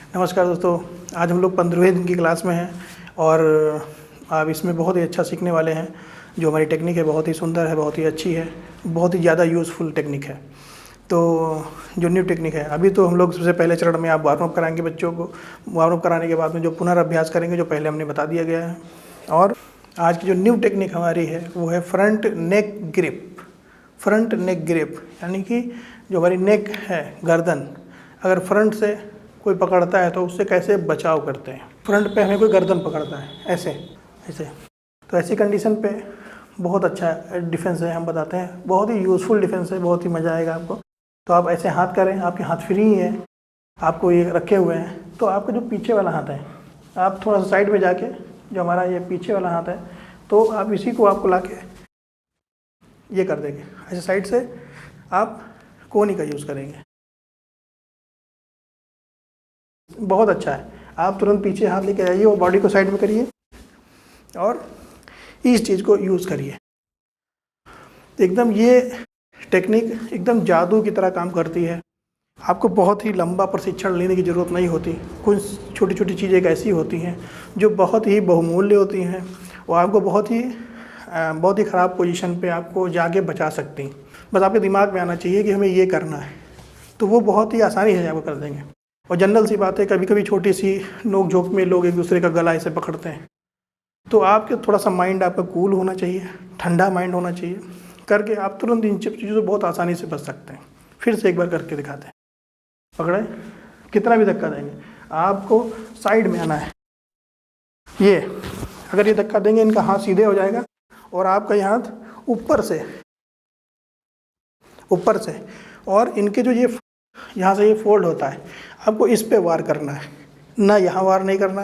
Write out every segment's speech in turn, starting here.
नमस्कार दोस्तों, आज हम लोग 15वें दिन की क्लास में हैं और आप इसमें बहुत ही अच्छा सीखने वाले हैं। जो हमारी टेक्निक है बहुत ही सुंदर है, बहुत ही अच्छी है, बहुत ही ज़्यादा यूज़फुल टेक्निक है। तो जो न्यू टेक्निक है, अभी तो हम लोग सबसे पहले चरण में आप वार्म अप कराएंगे बच्चों को। वार्म अप कराने के बाद में जो पुनर्अभ्यास करेंगे, जो पहले हमने बता दिया गया है। और आज की जो न्यू टेक्निक हमारी है वो है फ्रंट नेक ग्रिप। फ्रंट नेक ग्रिप यानी कि जो हमारी नेक है, गर्दन, अगर फ्रंट से कोई पकड़ता है तो उससे कैसे बचाव करते हैं। फ्रंट पे हमें कोई गर्दन पकड़ता है ऐसे ऐसे, तो ऐसी कंडीशन पे बहुत अच्छा डिफेंस है, हम बताते हैं। बहुत ही यूज़फुल डिफेंस है, बहुत ही मज़ा आएगा आपको। तो आप ऐसे हाथ करें, आपके हाथ फ्री ही हैं, आपको ये रखे हुए हैं। तो आपका जो पीछे वाला हाथ है, आप थोड़ा सा साइड में जाके, जो हमारा ये पीछे वाला हाथ है, तो आप इसी को आपको ला के ये कर देंगे। ऐसे साइड से आप कोनी का यूज़ करेंगे, बहुत अच्छा है। आप तुरंत पीछे हाथ लेके आइए और बॉडी को साइड में करिए और इस चीज़ को यूज़ करिए। एकदम ये टेक्निक एकदम जादू की तरह काम करती है। आपको बहुत ही लंबा प्रशिक्षण लेने की ज़रूरत नहीं होती। कुछ छोटी छोटी चीज़ें एक ऐसी होती हैं जो बहुत ही बहुमूल्य होती हैं और आपको बहुत ही ख़राब पोजीशन पे आपको जाके बचा सकती हैं। बस आपके दिमाग में आना चाहिए कि हमें ये करना है, तो वो बहुत ही आसानी से आपको कर देंगे। और जनरल सी बात है, कभी कभी छोटी सी नोक झोंक में लोग एक दूसरे का गला ऐसे पकड़ते हैं, तो आपके थोड़ा सा माइंड आपका कूल होना चाहिए, ठंडा माइंड होना चाहिए। करके आप तुरंत इन चीज़ों से बहुत आसानी से बच सकते हैं। फिर से एक बार करके दिखाते हैं। पकड़े, कितना भी धक्का देंगे, आपको साइड में आना है। ये अगर ये धक्का देंगे, इनका हाथ सीधे हो जाएगा और आपका ये हाथ ऊपर से और इनके जो ये यहाँ से ये फोल्ड होता है, आपको इस पे वार करना है। ना यहाँ वार नहीं करना,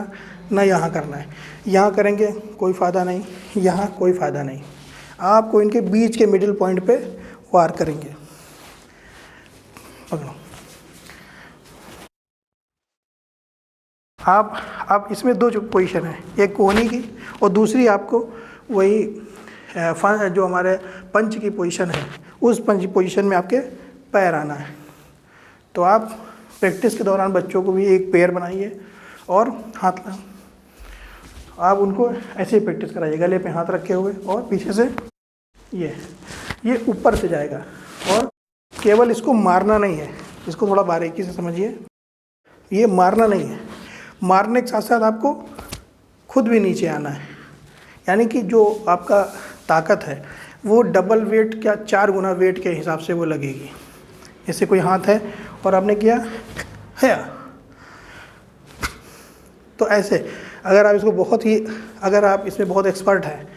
ना यहाँ करना है। यहाँ करेंगे कोई फ़ायदा नहीं, यहाँ कोई फ़ायदा नहीं। आपको इनके बीच के मिडिल पॉइंट पे वार करेंगे। पकड़ो। आप इसमें दो जो पोजीशन है, एक कोहनी की और दूसरी आपको वही जो हमारे पंच की पोजीशन है, उस पंच पोजीशन में आपके पैर आना है। तो आप प्रैक्टिस के दौरान बच्चों को भी एक पैर बनाइए और हाथ आप उनको ऐसे ही प्रैक्टिस कराइए, गले पे हाथ रखे हुए और पीछे से ये ऊपर से जाएगा। और केवल इसको मारना नहीं है, इसको थोड़ा बारीकी से समझिए। ये मारना नहीं है, मारने के साथ साथ आपको खुद भी नीचे आना है। यानी कि जो आपका ताकत है वो डबल वेट क्या 4 गुना वेट के हिसाब से वो लगेगी। जैसे कोई हाथ है और आपने किया है, तो ऐसे अगर आप इसमें बहुत एक्सपर्ट हैं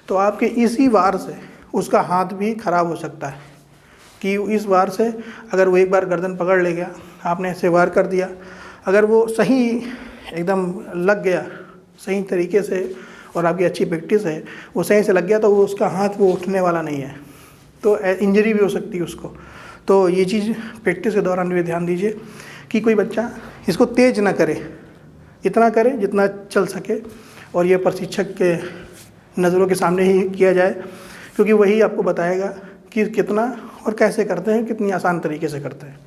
तो आपके इसी वार से उसका हाथ भी खराब हो सकता है। कि इस वार से अगर वो एक बार गर्दन पकड़ ले गया, आपने ऐसे वार कर दिया, अगर वो सही एकदम लग गया सही तरीके से और आपकी अच्छी प्रैक्टिस है, वो सही से लग गया, तो वो उसका हाथ वो उठने वाला नहीं है, तो इंजरी भी हो सकती है उसको। तो ये चीज़ प्रैक्टिस के दौरान भी ध्यान दीजिए कि कोई बच्चा इसको तेज ना करे, इतना करे जितना चल सके, और ये प्रशिक्षक के नज़रों के सामने ही किया जाए, क्योंकि वही आपको बताएगा कि कितना और कैसे करते हैं, कितनी आसान तरीके से करते हैं।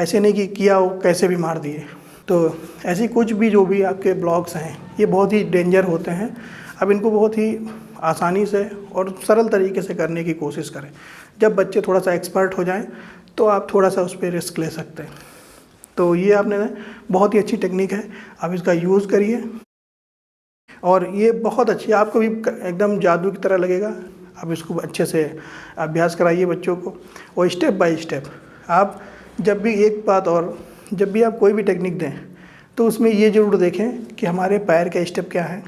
ऐसे नहीं कि किया हो कैसे भी मार दिए। तो ऐसी कुछ भी जो भी आपके ब्लॉग्स हैं, ये बहुत ही डेंजर होते हैं। अब इनको बहुत ही आसानी से और सरल तरीके से करने की कोशिश करें। जब बच्चे थोड़ा सा एक्सपर्ट हो जाएं तो आप थोड़ा सा उस पर रिस्क ले सकते हैं। तो ये आपने बहुत ही अच्छी टेक्निक है, आप इसका यूज़ करिए और ये बहुत अच्छी, आपको भी एकदम जादू की तरह लगेगा। आप इसको अच्छे से अभ्यास कराइए बच्चों को, और स्टेप बाय स्टेप आप जब भी आप कोई भी टेक्निक दें तो उसमें ये ज़रूर देखें कि हमारे पैर के स्टेप क्या हैं,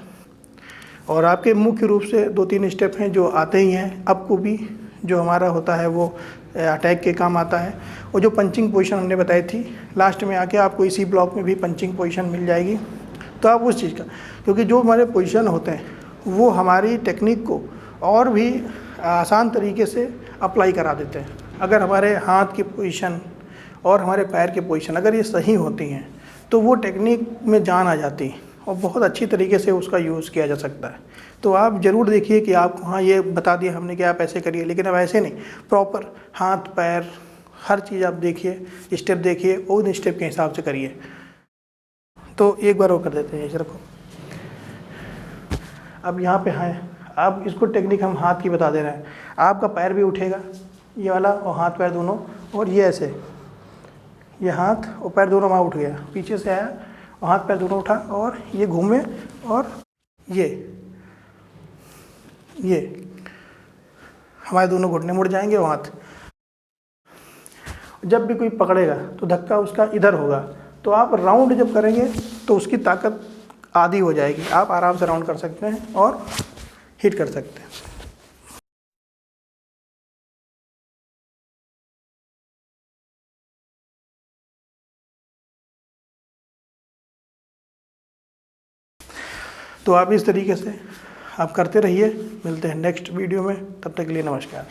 और आपके मुख्य रूप से 2-3 स्टेप हैं जो आते ही हैं। आपको भी जो हमारा होता है वो अटैक के काम आता है, और जो पंचिंग पोजीशन हमने बताई थी, लास्ट में आके आपको इसी ब्लॉक में भी पंचिंग पोजीशन मिल जाएगी। तो आप उस चीज़ का, क्योंकि जो हमारे पोजीशन होते हैं वो हमारी टेक्निक को और भी आसान तरीके से अप्लाई करा देते हैं। अगर हमारे हाथ की पोजीशन और हमारे पैर की पोजीशन अगर ये सही होती हैं तो वो टेक्निक में जान आ जाती है और बहुत अच्छी तरीके से उसका यूज़ किया जा सकता है। तो आप ज़रूर देखिए कि आप, हाँ ये बता दिया हमने कि आप ऐसे करिए, लेकिन अब ऐसे नहीं, प्रॉपर हाथ पैर हर चीज़ आप देखिए, स्टेप देखिए, उन स्टेप के हिसाब से करिए। तो एक बार और कर देते हैं, ऐसे रखो। अब यहाँ पे है, अब इसको टेक्निक हम हाथ की बता दे रहे हैं। आपका पैर भी उठेगा ये वाला, और हाथ पैर दोनों, और ये ऐसे, ये हाथ और पैर दोनों वहाँ उठ गया, पीछे से आया और हाथ पैर दोनों उठा, और ये घूमे, और ये हमारे दोनों घुटने मुड़ जाएंगे और हाथ। जब भी कोई पकड़ेगा तो धक्का उसका इधर होगा, तो आप राउंड जब करेंगे तो उसकी ताकत आधी हो जाएगी, आप आराम से राउंड कर सकते हैं और हिट कर सकते हैं। तो आप इस तरीके से आप करते रहिए। मिलते हैं नेक्स्ट वीडियो में, तब तक के लिए नमस्कार।